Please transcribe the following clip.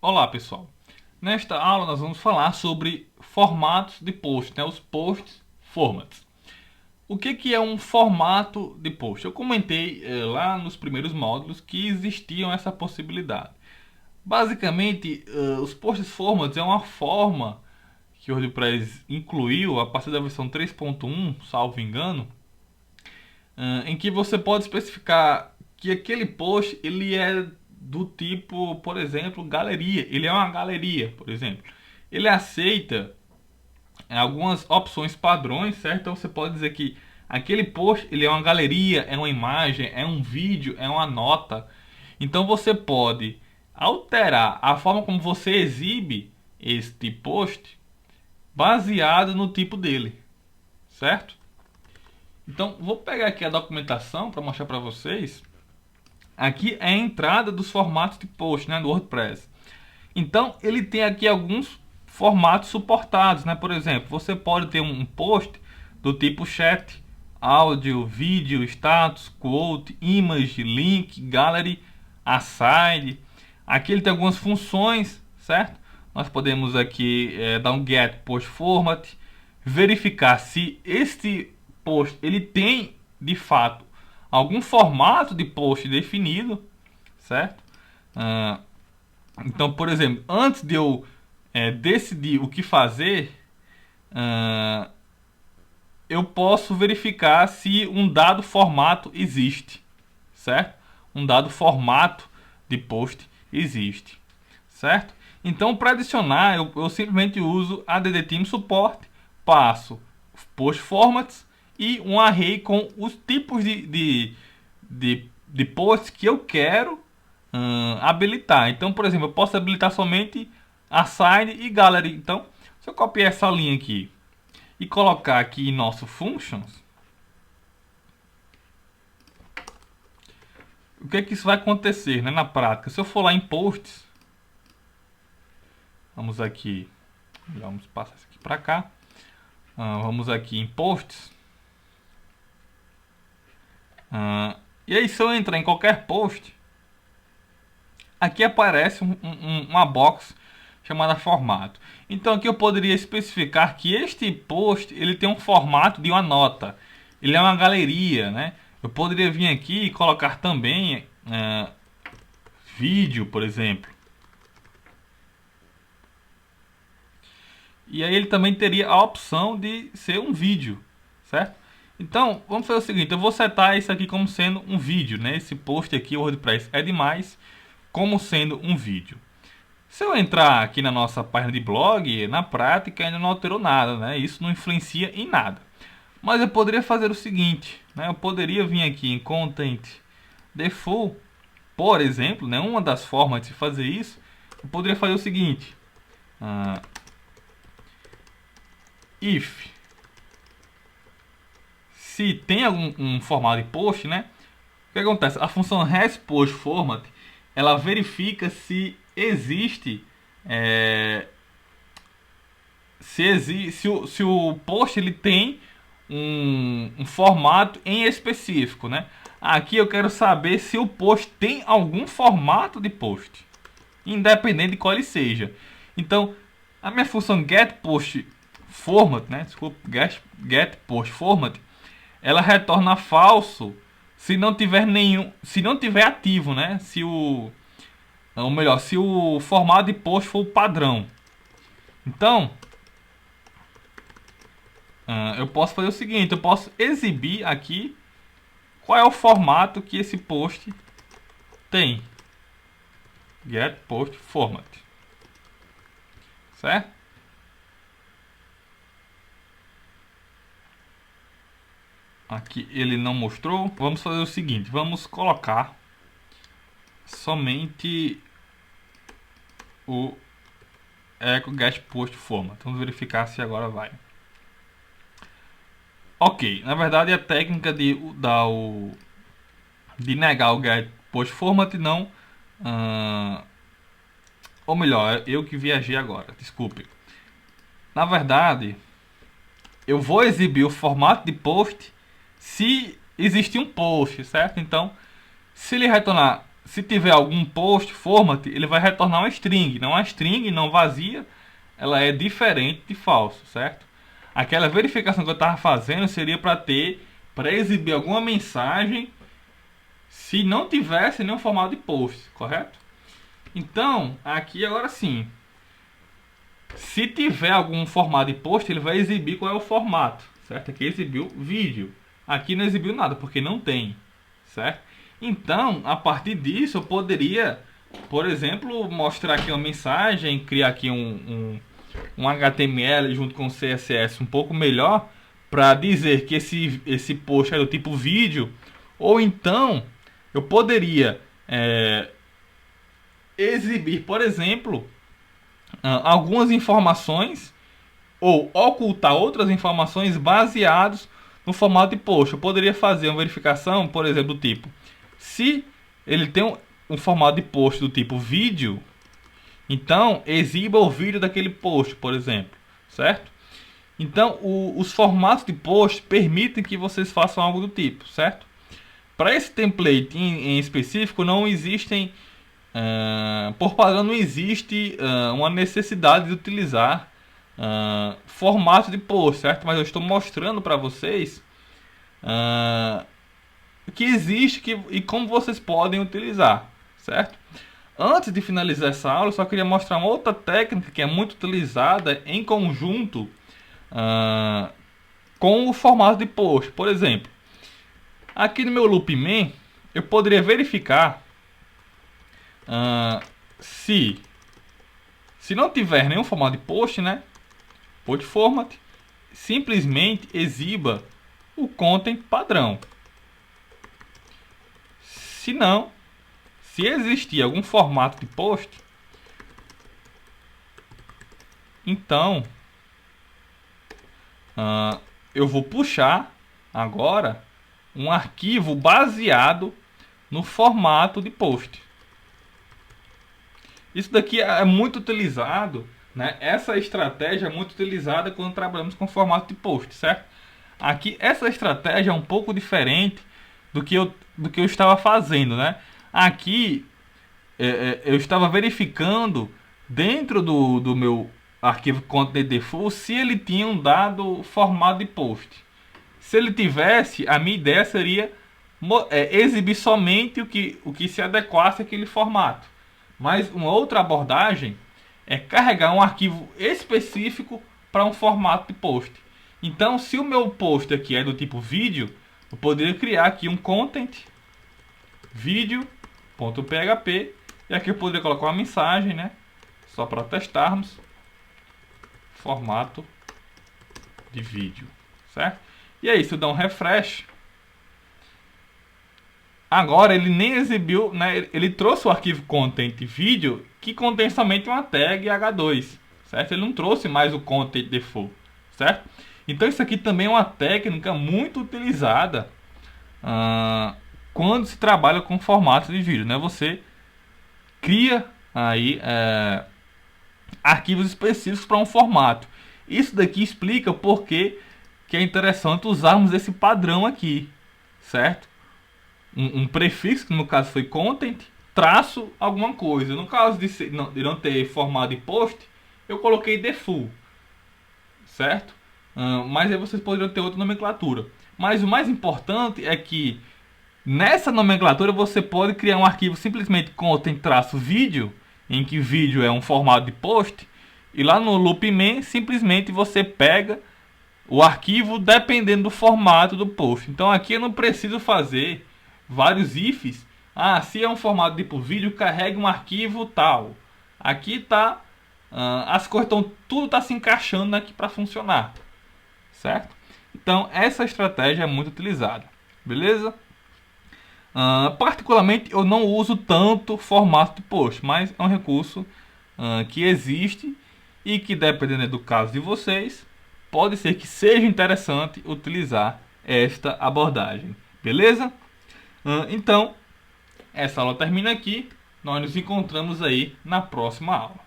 Olá pessoal, nesta aula nós vamos falar sobre formatos de post, né? Os post formats. O que é um formato de post? Eu comentei lá nos primeiros módulos que existiam essa possibilidade. Basicamente, os post formats é uma forma que o WordPress incluiu a partir da versão 3.1, salvo engano, em que você pode especificar que aquele post ele é do tipo, por exemplo, galeria. Ele é uma galeria, por exemplo. Ele aceita algumas opções padrões, certo? Então você pode dizer que aquele post ele é uma galeria, é uma imagem, é um vídeo, é uma nota. Então você pode alterar a forma como você exibe este post baseado no tipo dele, certo? Então vou pegar aqui a documentação para mostrar para vocês. Aqui é a entrada dos formatos de post, né, do WordPress. Então ele tem aqui alguns formatos suportados, né? Por exemplo, você pode ter um post do tipo chat, áudio, vídeo, status, quote, image, link, gallery, aside. Aqui ele tem algumas funções, certo? Nós podemos aqui dar um get post format, verificar se este post ele tem de fato algum formato de post definido, certo? Então, por exemplo, antes de eu decidir o que fazer, eu posso verificar se um dado formato existe, certo? Um dado formato de post existe, certo? Então, para adicionar, eu simplesmente uso add theme support, passo post formats e um array com os tipos de posts que eu quero habilitar. Então, por exemplo, eu posso habilitar somente aside e gallery. Então, se eu copiar essa linha aqui e colocar aqui em nosso functions, o que isso vai acontecer, né, na prática? Se eu for lá em posts, vamos aqui, vamos passar isso aqui para cá, vamos aqui em posts, e aí se eu entrar em qualquer post, aqui aparece uma box chamada formato. Então aqui eu poderia especificar que este post ele tem um formato de uma nota. Ele é uma galeria, né? Eu poderia vir aqui e colocar também vídeo, por exemplo. E aí ele também teria a opção de ser um vídeo, certo? Então vamos fazer o seguinte, eu vou setar isso aqui como sendo um vídeo, né? Esse post aqui, o WordPress é demais, como sendo um vídeo. Se eu entrar aqui na nossa página de blog, na prática ainda não alterou nada, né? Isso não influencia em nada. Mas eu poderia fazer o seguinte, né? Eu poderia vir aqui em Content Default, por exemplo, né? Uma das formas de fazer isso, eu poderia fazer o seguinte. If se tem algum formato de post, né? O que acontece? A função RESPOST_FORMAT ela verifica se existe se o post ele tem um formato em específico, né? Aqui eu quero saber se o post tem algum formato de post, independente de qual ele seja. Então, a minha função getPostFormat, né? Desculpa, getPostFormat, ela retorna falso se não tiver se não tiver ativo, né? Ou melhor, se o formato de post for o padrão. Então, eu posso fazer o seguinte, eu posso exibir aqui qual é o formato que esse post tem. Get post format. Certo? Aqui ele não mostrou. Vamos fazer o seguinte, vamos colocar somente o echo get post format. Vamos verificar se agora vai. Ok, na verdade a técnica de negar o get post format não, ou melhor, eu que viajei agora, desculpe. Na verdade, eu vou exibir o formato de post se existir um post, certo? Então, se ele retornar se tiver algum post format, ele vai retornar uma string, não uma string não vazia, ela é diferente de falso, certo? Aquela verificação que eu estava fazendo seria para exibir alguma mensagem se não tivesse nenhum formato de post, correto? Então, aqui agora sim, se tiver algum formato de post, ele vai exibir qual é o formato, certo? Aqui exibiu vídeo, aqui não exibiu nada, porque não tem, certo? Então, a partir disso, eu poderia, por exemplo, mostrar aqui uma mensagem, criar aqui um HTML junto com CSS um pouco melhor, para dizer que esse post é do tipo vídeo, ou então eu poderia exibir, por exemplo, algumas informações ou ocultar outras informações baseados no formato de post. Eu poderia fazer uma verificação, por exemplo, do tipo, se ele tem um formato de post do tipo vídeo, então exiba o vídeo daquele post, por exemplo, certo? Então os formatos de post permitem que vocês façam algo do tipo, certo? Para esse template em específico não existem, por padrão não existe uma necessidade de utilizar formato de post, certo? Mas eu estou mostrando para vocês que existe e como vocês podem utilizar, certo? Antes de finalizar essa aula, eu só queria mostrar uma outra técnica que é muito utilizada em conjunto com o formato de post. Por exemplo, aqui no meu Loopman, eu poderia verificar se não tiver nenhum formato de post, né? Post format, simplesmente exiba o content padrão. Se não, se existir algum formato de post, então eu vou puxar agora um arquivo baseado no formato de post. Isso daqui é muito utilizado, né? Essa estratégia é muito utilizada quando trabalhamos com formato de post, certo? Aqui essa estratégia é um pouco diferente do que eu estava fazendo, né? Aqui eu estava verificando dentro do meu arquivo content default se ele tinha um dado formato de post. Se ele tivesse, a minha ideia seria exibir somente o que se adequasse àquele formato. Mas uma outra abordagem é carregar um arquivo específico para um formato de post. Então, se o meu post aqui é do tipo vídeo, eu poderia criar aqui um content video.php e aqui eu poderia colocar uma mensagem, né? Só para testarmos. Formato de vídeo, certo? E aí, se eu dar um refresh, agora ele nem exibiu, né? Ele trouxe o arquivo content vídeo que contém somente uma tag H2, certo? Ele não trouxe mais o content default, certo? Então isso aqui também é uma técnica muito utilizada quando se trabalha com formatos de vídeo, né? Você cria aí arquivos específicos para um formato. Isso daqui explica por que é interessante usarmos esse padrão aqui, certo? Um prefixo, que no caso foi content, traço alguma coisa. No caso de não ter formato de post, eu coloquei default, certo? Mas aí vocês poderiam ter outra nomenclatura. Mas o mais importante é que nessa nomenclatura você pode criar um arquivo simplesmente content-vídeo, em que vídeo é um formato de post, e lá no Loopman simplesmente você pega o arquivo dependendo do formato do post. Então aqui eu não preciso fazer vários ifs. Se é um formato tipo vídeo, carregue um arquivo tal. Aqui tá as coisas tudo está se encaixando aqui para funcionar, certo? Então essa estratégia é muito utilizada, beleza? Particularmente eu não uso tanto formato de post, mas é um recurso que existe e que, dependendo do caso de vocês, pode ser que seja interessante utilizar esta abordagem, beleza? Então essa aula termina aqui, nós nos encontramos aí na próxima aula.